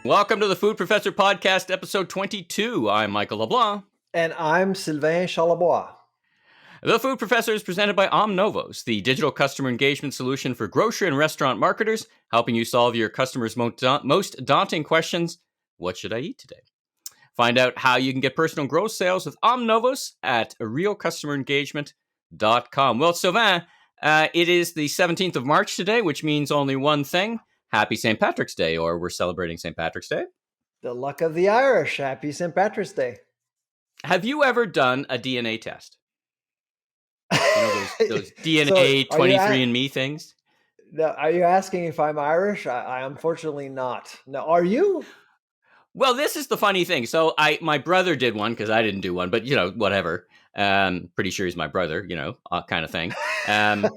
Welcome to the Food Professor Podcast, episode 22. I'm Michael LeBlanc. And I'm Sylvain Charlebois. The Food Professor is presented by Longos, the digital customer engagement solution for grocery and restaurant marketers, helping you solve your customers' most daunting questions. What should I eat today? Find out how you can get personal growth sales with Longos at realcustomerengagement.com. Well, Sylvain, it is the 17th of March today, which means only one thing. Happy St. Patrick's Day, or we're celebrating St. Patrick's Day. The luck of the Irish. Happy St. Patrick's Day. Have you ever done a DNA test? You know those DNA 23andMe things? No, are you asking if I'm Irish? I unfortunately not. No, are you? Well, this is the funny thing. So my brother did one because I didn't do one, but whatever. Pretty sure he's my brother, kind of thing. And,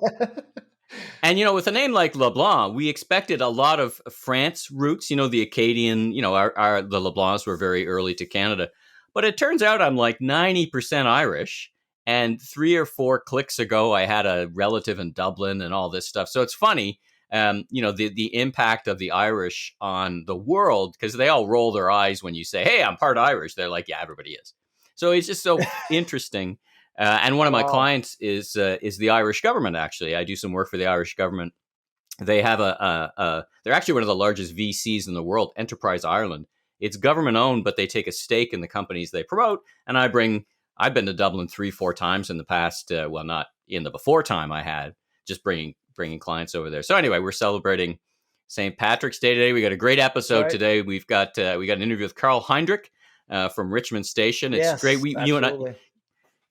with a name like LeBlanc, we expected a lot of France roots, the Acadian, the LeBlancs were very early to Canada. But it turns out I'm like 90% Irish. And 3 or 4 clicks ago, I had a relative in Dublin and all this stuff. So it's funny, the impact of the Irish on the world, because they all roll their eyes when you say, hey, I'm part Irish. They're like, yeah, everybody is. So it's just so interesting. And one of my clients is the Irish government, actually. I do some work for the Irish government. They have they're actually one of the largest VCs in the world, Enterprise Ireland. It's government owned, but they take a stake in the companies they promote. And I've been to Dublin 3-4 times in the past. Not in the before time I had, just bringing clients over there. So anyway, we're celebrating St. Patrick's Day today. We got a great episode today. We've got an interview with Carl Heinrich from Richmond Station. It's great. You and I.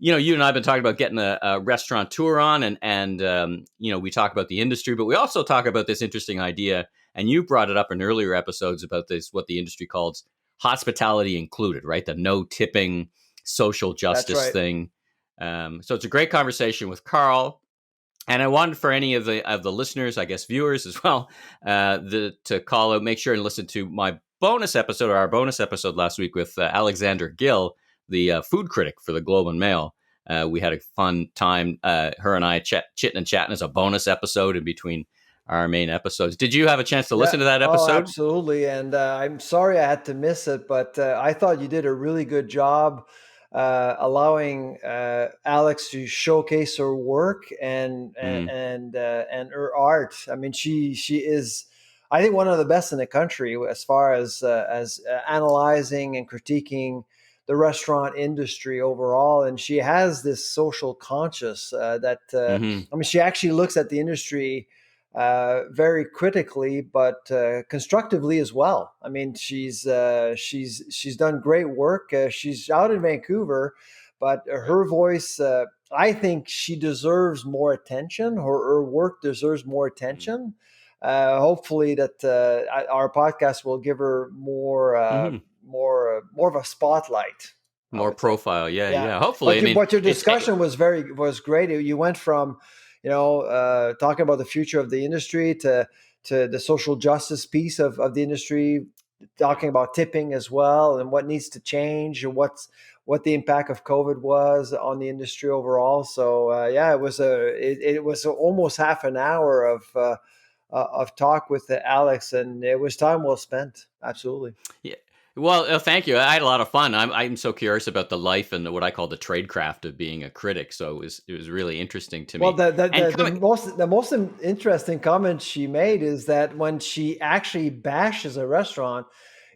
You and I have been talking about getting a restaurant tour on, and we talk about the industry, but we also talk about this interesting idea. And you brought it up in earlier episodes about this, what the industry calls hospitality included, right? The no tipping social justice thing. So it's a great conversation with Carl. And I wanted for any of the listeners, I guess viewers as well, to call out, make sure and listen to my bonus episode, or our bonus episode last week with Alexander Gill, the food critic for the Globe and Mail. We had a fun time, her and I chitting and chatting as a bonus episode in between our main episodes. Did you have a chance to listen to that episode? Oh, absolutely. And I'm sorry I had to miss it, but I thought you did a really good job allowing Alex to showcase her work and her art. I mean, she is, I think, one of the best in the country as far as analyzing and critiquing the restaurant industry overall. And she has this social conscious that, I mean, she actually looks at the industry very critically, but constructively as well. I mean, she's done great work. She's out in Vancouver, but her voice, I think she deserves more attention. Her work deserves more attention. Hopefully that our podcast will give her more of a spotlight, more profile. Yeah. Hopefully, but your discussion was great. You went from talking about the future of the industry to the social justice piece of the industry, talking about tipping as well and what needs to change and what the impact of COVID was on the industry overall. So it was almost half an hour of talk with Alex, and it was time well spent. Absolutely. Yeah. Well, thank you. I had a lot of fun. I'm so curious about the life and what I call the tradecraft of being a critic. So it was really interesting to me. Well, the most interesting comment she made is that when she actually bashes a restaurant,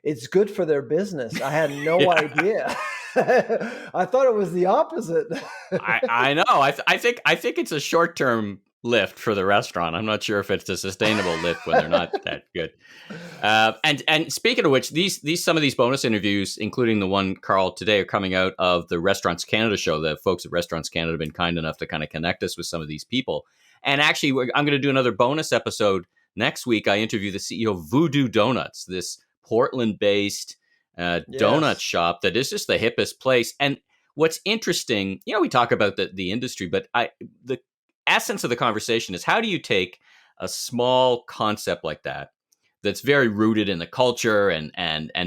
it's good for their business. I had no idea. I thought it was the opposite. I know. I think it's a short-term lift for the restaurant. I'm not sure if it's a sustainable lift when they're not that good. And speaking of which, some of these bonus interviews, including the one Carl today, are coming out of the Restaurants Canada show. The folks at Restaurants Canada have been kind enough to kind of connect us with some of these people. And actually, I'm going to do another bonus episode next week. I interview the CEO of Voodoo Donuts, this Portland-based donut shop that is just the hippest place. And what's interesting, we talk about the industry, but the essence of the conversation is, how do you take a small concept like that's very rooted in the culture and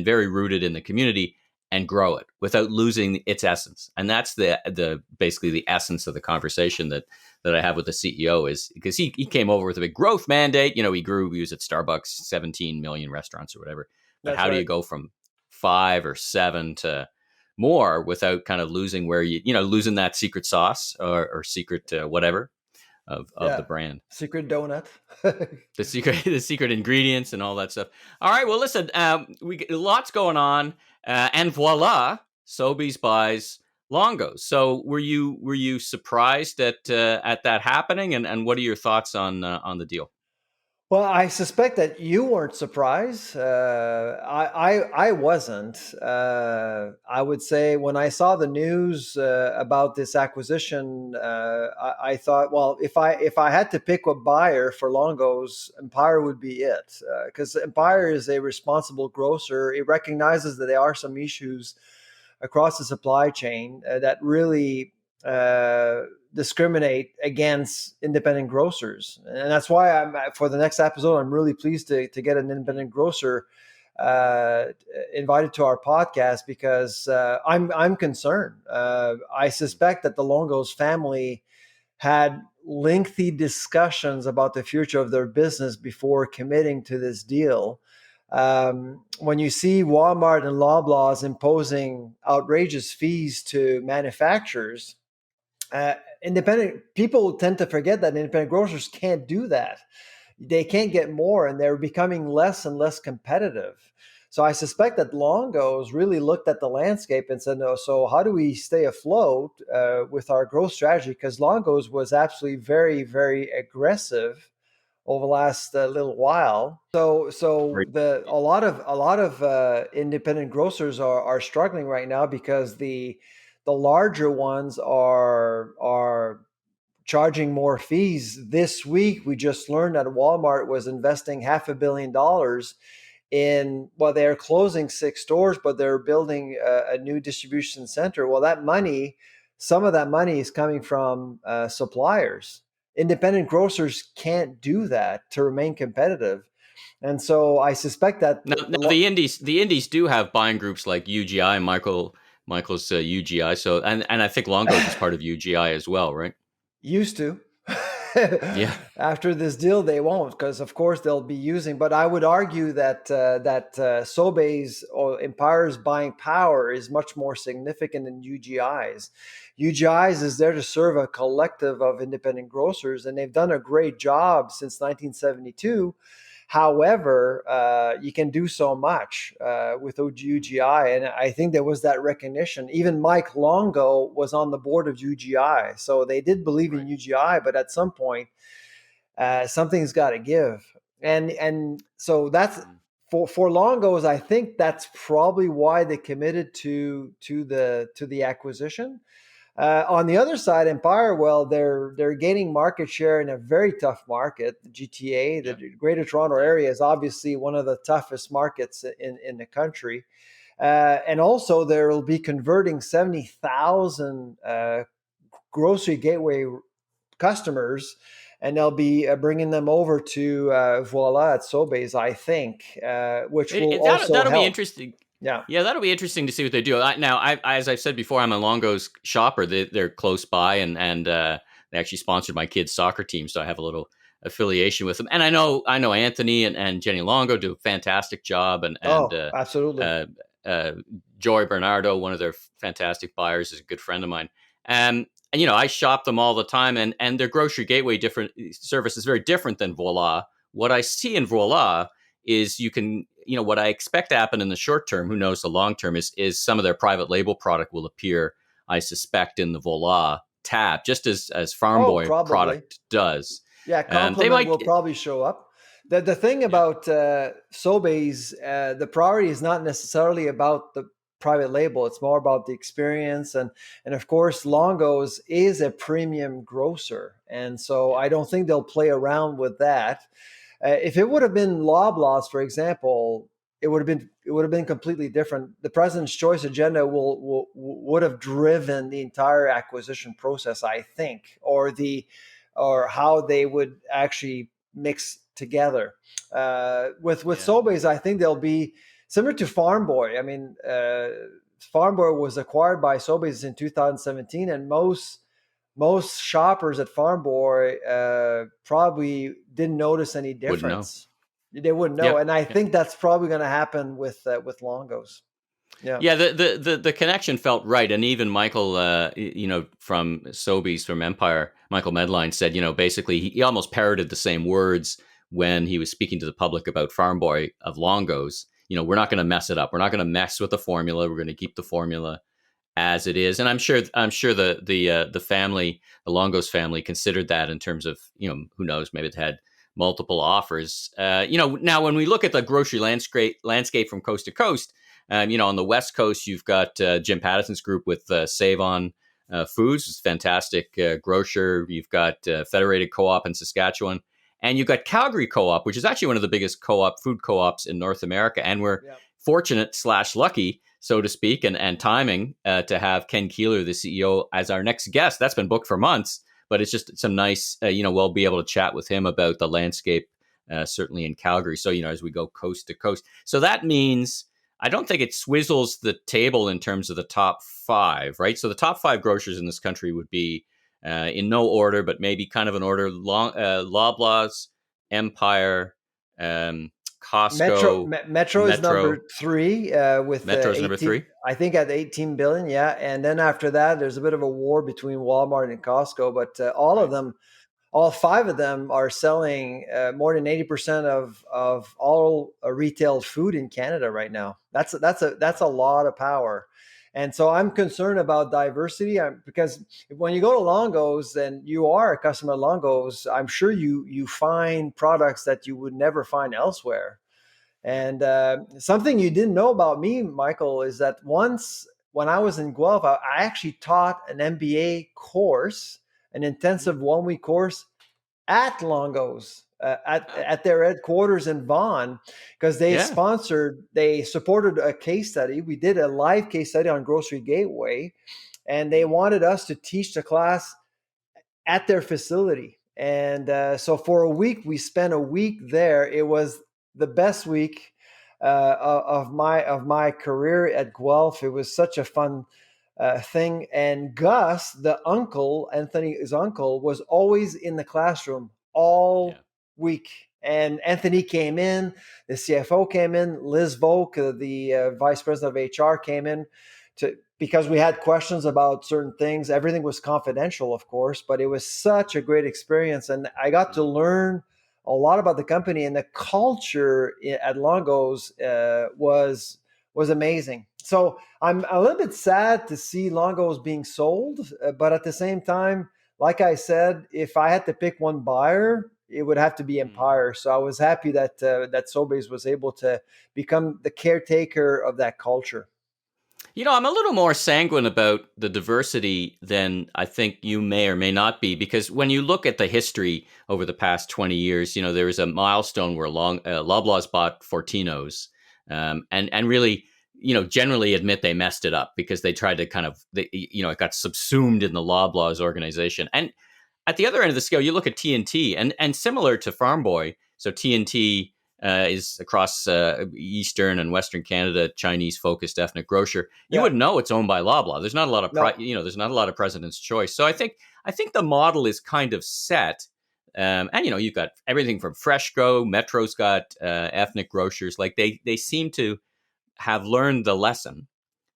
very rooted in the community, and grow it without losing its essence? And that's the basically the essence of the conversation that I have with the CEO, is because he came over with a big growth mandate. He was at Starbucks, 17 million restaurants or whatever. But That's how do you right. go from 5 or 7 to more without kind of losing where losing that secret sauce or secret whatever of the Yeah. brand, Secret donut. the secret ingredients and all that stuff. All right, well, listen, we get lots going on, and voila, Sobeys buys Longos. So were you surprised at that happening, and what are your thoughts on the deal? Well, I suspect that you weren't surprised. I wasn't. I would say when I saw the news about this acquisition, I thought, well, if I had to pick a buyer for Longos, Empire would be it, because Empire is a responsible grocer. It recognizes that there are some issues across the supply chain that really uh, discriminate against independent grocers, and that's why I'm for the next episode. I'm really pleased to get an independent grocer uh, invited to our podcast because I'm concerned. I suspect that the Longos family had lengthy discussions about the future of their business before committing to this deal. When you see Walmart and Loblaws imposing outrageous fees to manufacturers, independent people tend to forget that independent grocers can't do that. They can't get more, and they're becoming less and less competitive. So I suspect that Longos really looked at the landscape and said, "No, so how do we stay afloat with our growth strategy?" Because Longos was absolutely very, very aggressive over the last little while. So Right. a lot of independent grocers are struggling right now because the larger ones are charging more fees. This week, we just learned that Walmart was investing $500 million in, well, they're closing 6 stores, but they're building a new distribution center. Well, some of that money is coming from suppliers. Independent grocers can't do that to remain competitive. And so I suspect that Now the indies do have buying groups like UGI, Michael's UGI. So and I think Longos is part of UGI as well, right? used to. Yeah. After this deal, they won't, because of course they'll be using. But I would argue that Sobeys or Empire's buying power is much more significant than UGI's. UGI's is there to serve a collective of independent grocers, and they've done a great job since 1972. However, you can do so much with UGI, and I think there was that recognition. Even Mike Longo was on the board of UGI, so they did believe in Right. UGI. But at some point, something's got to give, and so that's Mm. for Longos. I think that's probably why they committed to the acquisition. On the other side, Empire, well, they're gaining market share in a very tough market. The GTA, the Yeah. Greater Toronto Yeah. Area, is obviously one of the toughest markets in the country. And also, there will be converting 70,000 grocery gateway customers, and they'll be bringing them over to Voila at Sobeys, I think, which will also That'll be help. interesting. Yeah. Yeah, that'll be interesting to see what they do. Now, as I've said before, I'm a Longos shopper. They're close by, and they actually sponsored my kids' soccer team, so I have a little affiliation with them. And I know Anthony and Jenny Longo do a fantastic job, and Oh, absolutely. uh, uh, Joy Bernardo, one of their fantastic buyers, is a good friend of mine. And I shop them all the time, and their grocery gateway different service is very different than Voila. What I see in Voila is what I expect to happen in the short term, who knows the long term, is some of their private label product will appear, I suspect, in the Voila tab, just as Farm Oh, Boy probably. product does. Yeah, They compliment might. will probably show up. The thing Yeah. about Sobeys, the priority is not necessarily about the private label. It's more about the experience, and of course, Longos is a premium grocer, and so Yeah. I don't think they'll play around with that. If it would have been Loblaws, for example, it would have been completely different. The President's Choice agenda would have driven the entire acquisition process, I think, or how they would actually mix together. With Yeah. Sobeys, I think they'll be similar to Farm Boy. I mean, Farm Boy was acquired by Sobeys in 2017, and most shoppers at Farm Boy probably didn't notice any Wouldn't know. difference. They wouldn't know. Yep. And I think that's probably going to happen with Longos. Yeah. Yeah, the connection felt right, and even Michael, from Sobeys, from Empire, Michael Medline said, basically he almost parroted the same words when he was speaking to the public about Farm Boy of Longos. We're not going to mess it up. We're not going to mess with the formula. We're going to keep the formula as it is. And I'm sure the family, the Longos family, considered that in terms of, who knows, maybe it had multiple offers. Now when we look at the grocery landscape from coast to coast, on the West Coast, you've got Jim Patterson's group with Save On Foods, it's a fantastic grocer. You've got Federated Co-op in Saskatchewan, and you've got Calgary Co-op, which is actually one of the biggest food co-ops in North America. And we're fortunate / lucky, so to speak, and timing to have Ken Keeler, the CEO, as our next guest. That's been booked for months, but it's just some nice, we'll be able to chat with him about the landscape, certainly in Calgary. So, as we go coast to coast. So that means I don't think it swizzles the table in terms of the top five, right? So the top five grocers in this country would be, in no order, but maybe kind of an order, Loblaws, Empire, Costco. Metro is number three with Metro's 18, number three. I think at 18 billion. Yeah. And then after that, there's a bit of a war between Walmart and Costco, but all five of them are selling more than 80% of all retail food in Canada right now. That's a lot of power. And so I'm concerned about diversity because when you go to Longos and you are a customer at Longos, I'm sure you find products that you would never find elsewhere. And something you didn't know about me, Michael, is that once when I was in Guelph, I actually taught an MBA course, an intensive 1-week course at Longos, at their headquarters in Vaughan, because they supported a case study. We did a live case study on Grocery Gateway, and they wanted us to teach the class at their facility. And so for a week, we spent a week there. It was the best week of my career at Guelph. It was such a fun thing. And Gus, the uncle, Anthony's uncle, was always in the classroom all week. And Anthony came in, the CFO came in, Liz Volk, the vice president of HR, came in because we had questions about certain things. Everything was confidential, of course, but it was such a great experience. And I got to learn a lot about the company, and the culture at Longos was amazing. So I'm a little bit sad to see Longos being sold, but at the same time, like I said, if I had to pick one buyer, it would have to be Empire. So I was happy that Sobeys was able to become the caretaker of that culture. I'm a little more sanguine about the diversity than I think you may or may not be, because when you look at the history over the past 20 years, there was a milestone where Loblaws bought Fortino's, and really, generally admit they messed it up because they tried to it got subsumed in the Loblaws organization. And at the other end of the scale, you look at T&T, and similar to Farm Boy, so T&T is across Eastern and Western Canada, Chinese-focused ethnic grocer. You wouldn't know it's owned by Loblaw. There's not a lot of, there's not a lot of President's Choice. So I think the model is kind of set. And you've got everything from Freshco, Metro's got ethnic grocers. Like they seem to have learned the lesson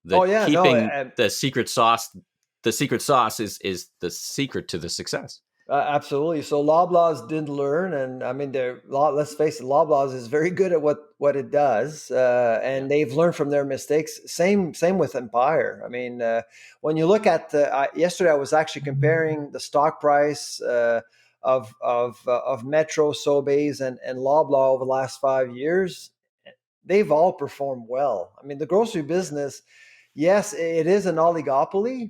that keeping the secret sauce. The secret sauce is the secret to the success. Absolutely. So Loblaws did learn, and I mean, let's face it, Loblaws is very good at what it does, and they've learned from their mistakes. Same with Empire. I mean, when you look at yesterday, I was actually comparing the stock price of Metro, Sobeys, and Loblaw over the last 5 years. They've all performed well. I mean, the grocery business, yes, it is an oligopoly,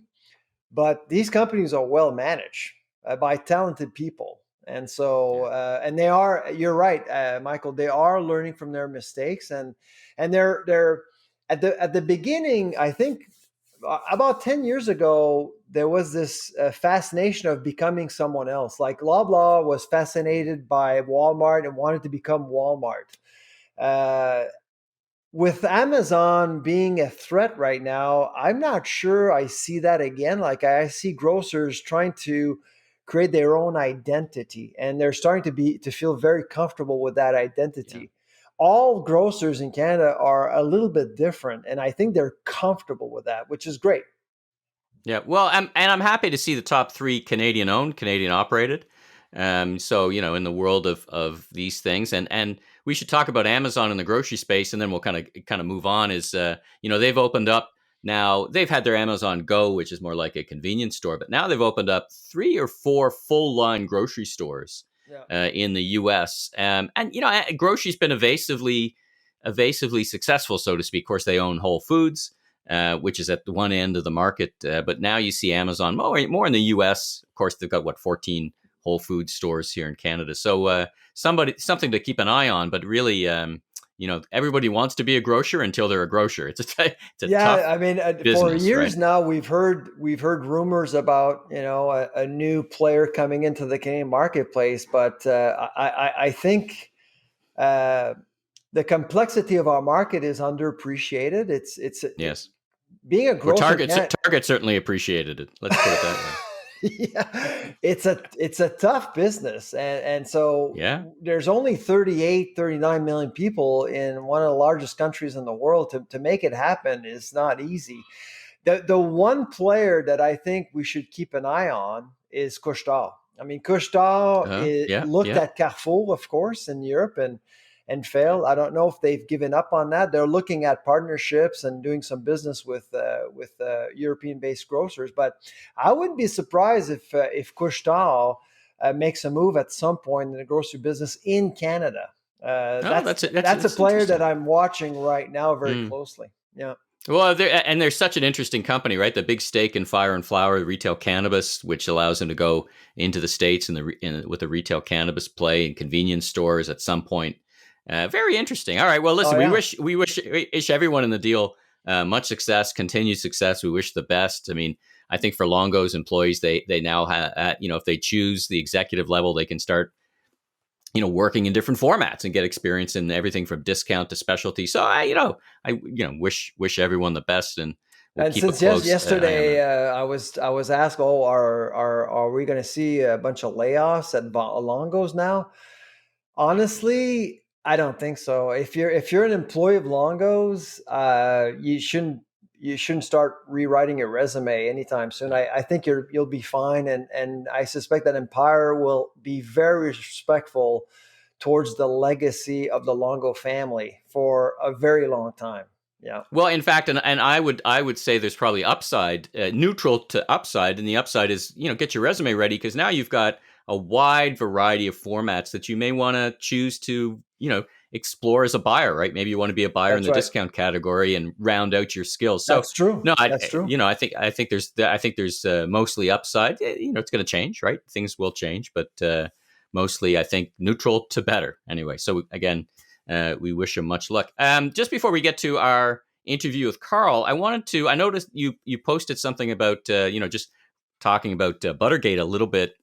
but these companies are well managed by talented people. And so, and they are, you're right, Michael, they are learning from their mistakes. And they're at the beginning, I think about 10 years ago, there was this fascination of becoming someone else. Like Loblaw was fascinated by Walmart and wanted to become Walmart. With Amazon being a threat right now, I'm not sure I see that again. Like I see grocers trying to create their own identity, and they're starting to feel very comfortable with that identity. all grocers in Canada are a little bit different, and I think they're comfortable with that, which is great. Yeah, well, I'm happy to see the top three Canadian owned, Canadian operated. So in the world of these things, and we should talk about Amazon in the grocery space, and then we'll kind of move on. Is they've opened up now. They've had their Amazon Go, which is more like a convenience store, but now they've opened up 3 or 4 full line grocery stores Yeah. in the U.S. And grocery's been evasively successful, so to speak. Of course, they own Whole Foods, which is at the one end of the market. But now you see Amazon more in the U.S. Of course, they've got 14 Whole Foods stores here in Canada. So something to keep an eye on. But really, everybody wants to be a grocer until they're a grocer. It's a tough I mean, for business, years right? now, we've heard rumors about a new player coming into the Canadian marketplace, but I think the complexity of our market is underappreciated. Yes. Being a Well, grocer can't. Target certainly appreciated it. Let's put it that way. Yeah, it's a tough business, and so Yeah. there's only 39 million people in one of the largest countries in the world. To make it happen is not easy. The one player that I think we should keep an eye on is Couche-Tard. I mean, Couche-Tard Yeah. looked Yeah. at Carrefour, of course, in Europe and failed. I don't know if they've given up on that. They're looking at partnerships and doing some business with European-based grocers. But I wouldn't be surprised if Couche-Tard makes a move at some point in the grocery business in Canada. Oh, That's a that's player that interesting. I'm watching right now very Mm. closely. Yeah. Well, they're such an interesting company, right? The big stake in Fire and Flower, retail cannabis, which allows them to go into the states with the retail cannabis play in convenience stores at some point. Very interesting. All right. Well, Oh listen, yeah. we wish everyone in the deal much success, continued success. We wish the best. I mean, I think for Longo's employees, they now have, if they choose the executive level, they can start working in different formats and get experience in everything from discount to specialty. So I wish everyone the best, and we'll And keep a since close eye on yesterday, that. I was asked, oh, are we going to see a bunch of layoffs at Longos now? Honestly, I don't think so. If you're an employee of Longos, you shouldn't start rewriting your resume anytime soon. I think you'll be fine, and I suspect that Empire will be very respectful towards the legacy of the Longo family for a very long time. Yeah. Well, in fact, and I would say there's probably upside, neutral to upside, and the upside is get your resume ready, because now you've got a wide variety of formats that you may want to choose to explore as a buyer, right? Maybe you want to be a buyer in That's the right. discount category and round out your skills. So That's true. no, That's true. I think there's mostly upside. It's going to change, right? Things will change, but mostly I think neutral to better anyway. So again, we wish him much luck. Just before we get to our interview with Carl, I noticed you posted something about just talking about Buttergate a little bit.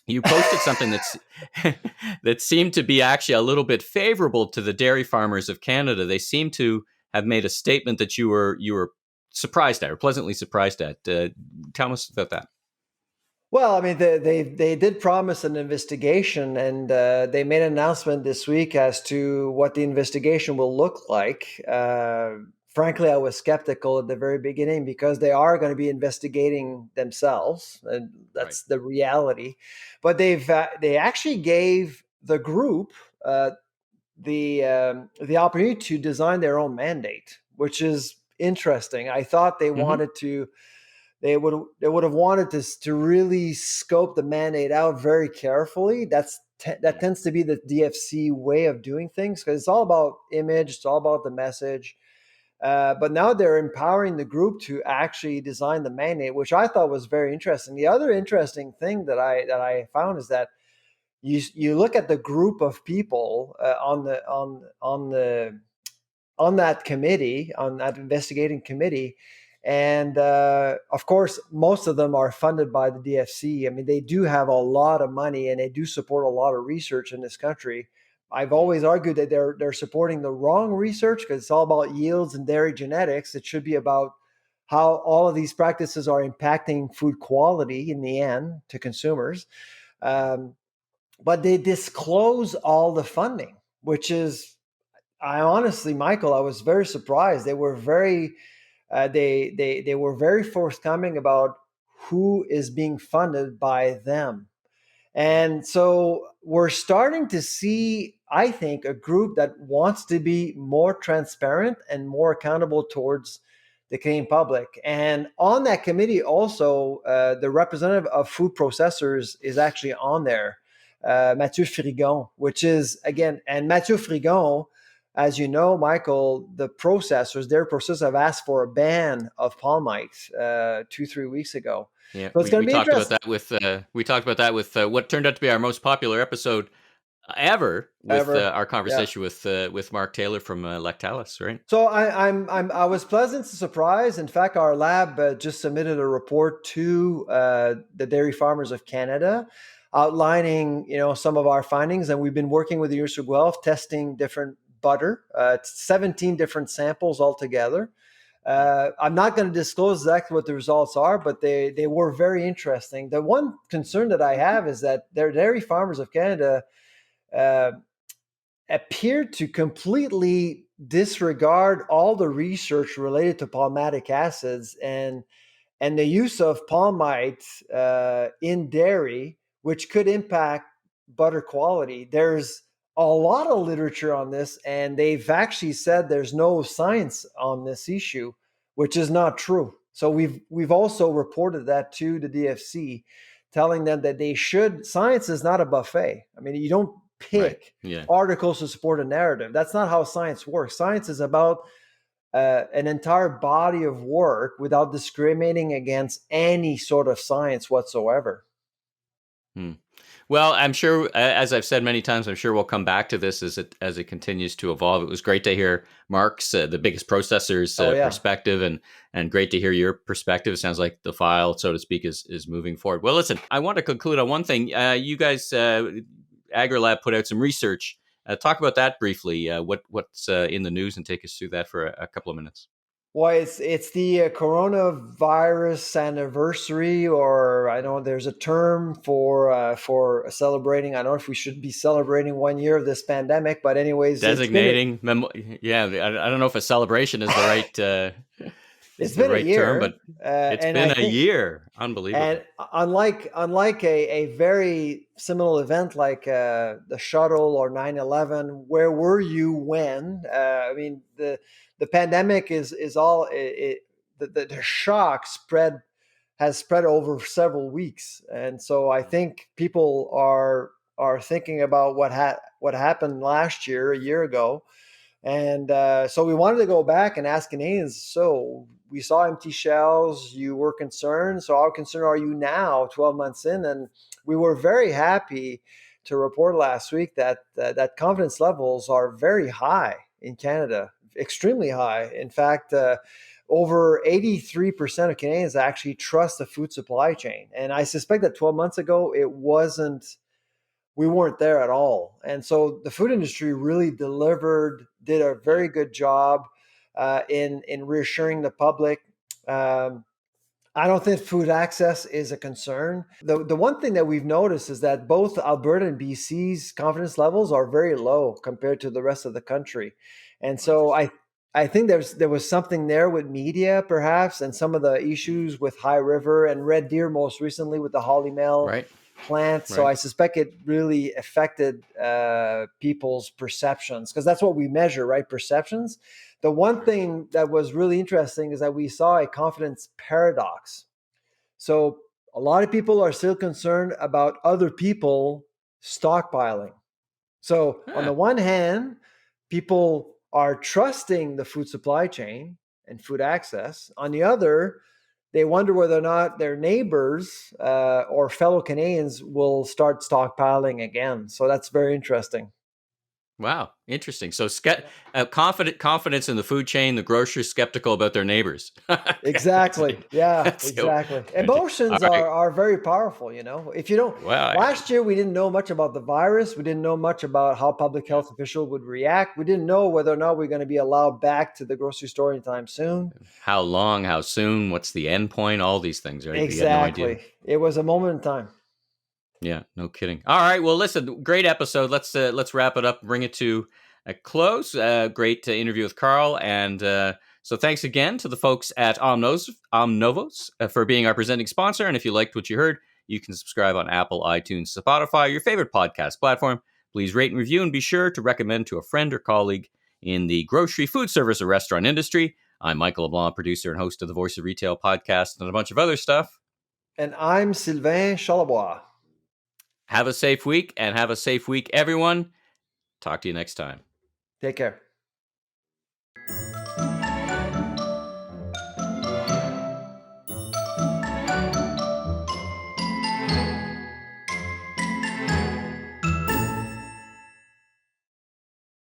You posted something that seemed to be actually a little bit favorable to the dairy farmers of Canada. They seem to have made a statement that you were surprised at, or pleasantly surprised at. Tell us about that. Well, I mean, they did promise an investigation, and they made an announcement this week as to what the investigation will look like. Frankly, I was skeptical at the very beginning because they are going to be investigating themselves, and Right. that's the reality. But they actually gave the group the opportunity to design their own mandate, which is interesting. I thought Mm-hmm. they would have wanted to really scope the mandate out very carefully. That tends to be the DFC way of doing things, because it's all about image, it's all about the message. But now they're empowering the group to actually design the mandate, which I thought was very interesting. The other interesting thing that I found is that you look at the group of people on that committee, on that investigating committee. And of course, most of them are funded by the DFC. I mean, they do have a lot of money and they do support a lot of research in this country. I've always argued that they're supporting the wrong research, because it's all about yields and dairy genetics. It should be about how all of these practices are impacting food quality in the end to consumers. Um, but they disclose all the funding, which is I honestly, Michael, I was very surprised. They were very they were very forthcoming about who is being funded by them. And so we're starting to see, I think, a group that wants to be more transparent and more accountable towards the Canadian public. And on that committee, also, the representative of food processors is actually on there, Mathieu Frigon, which is, again, and Mathieu Frigon, as you know, Michael, their processors have asked for a ban of palmite 2, 3 weeks ago. Yeah, So it's going to we be talked about interesting. that with what turned out to be our most popular episode ever with Ever. our Yeah. conversation with Mark Taylor from Lactalis, right? So I was pleasant surprised. In fact, our lab just submitted a report to the Dairy Farmers of Canada, outlining some of our findings, and we've been working with the University of Guelph testing different butter, 17 different samples altogether. I'm not going to disclose exactly what the results are, but they were very interesting. The one concern that I have is that the Dairy Farmers of Canada uh, appeared to completely disregard all the research related to palmatic acids and the use of palmite in dairy, which could impact butter quality. There's a lot of literature on this, and they've actually said there's no science on this issue, which is not true. So we've also reported that to the DFC, telling them that they should. Science is not a buffet. I mean, you don't Right. pick Yeah. articles to support a narrative. That's not how science works. Science is about an entire body of work without discriminating against any sort of science whatsoever. Hmm. Well, I'm sure, as I've said many times, I'm sure we'll come back to this as it continues to evolve. It was great to hear Mark's, the biggest processor's Oh yeah. perspective, and great to hear your perspective. It sounds like the file, so to speak, is moving forward. Well, listen, I want to conclude on one thing. You guys, AgriLab, put out some research. Talk about that briefly. What's in the news, and take us through that for a couple of minutes. Well, it's the coronavirus anniversary, or I know there's a term for celebrating. I don't know if we should be celebrating 1 year of this pandemic, but anyways, Designating, yeah. I don't know if a celebration is the right it's been a term, year, but it's and been I a think. year. And Unbelievable. unlike a very similar event like the shuttle or 9/11, where were you when? I mean, the pandemic is all the shock has spread over several weeks, and so I think people are thinking about what happened last year, a year ago, and so we wanted to go back and ask Canadians. So we saw empty shelves. You were concerned. So how concerned are you now, 12 months in? And we were very happy to report last week that confidence levels are very high in Canada, extremely high. In fact, over 83% of Canadians actually trust the food supply chain. And I suspect that 12 months ago, we weren't there at all. And so the food industry really did a Yeah. very good job in reassuring the public. Um, I don't think food access is a concern. The one thing that we've noticed is that both Alberta and BC's confidence levels are very low compared to the rest of the country. And Oh, so interesting. I think there was something there with media perhaps, and some of the issues with High River and Red Deer most recently with the Holly Mill Right. plant. So Right. I suspect it really affected people's perceptions, because that's what we measure, right? Perceptions. The one Sure. thing that was really interesting is that we saw a confidence paradox. So a lot of people are still concerned about other people stockpiling. So on the Ah, one hand, people are trusting the food supply chain and food access. On the other, they wonder whether or not their neighbors or fellow Canadians will start stockpiling again. So that's very interesting. wow. Interesting. So, confidence in the food chain. The grocer's skeptical about their neighbors. Okay, Exactly. Yeah, that's so. exactly. Okay. All Emotions right. are very powerful, you know. If you don't Well, Last year we didn't know much about the virus. We didn't know much about how public yeah. health officials would react. We didn't know whether or not we're going to be allowed back to the grocery store anytime soon. How long? How soon? What's the end point? All these things, right? We had no idea. Exactly. It was a moment in time. Yeah, no kidding. All right, well, listen, great episode. Let's wrap it up, bring it to close. Great interview with Carl. And so thanks again to the folks at Omnovos for being our presenting sponsor. And if you liked what you heard, you can subscribe on Apple, iTunes, Spotify, your favorite podcast platform. Please rate and review, and be sure to recommend to a friend or colleague in the grocery, food service, or restaurant industry. I'm Michael LeBlanc, producer and host of the Voice of Retail podcast and a bunch of other stuff. And I'm Sylvain Charlebois. Have a safe week, and have a safe week, everyone. Talk to you next time. Take care.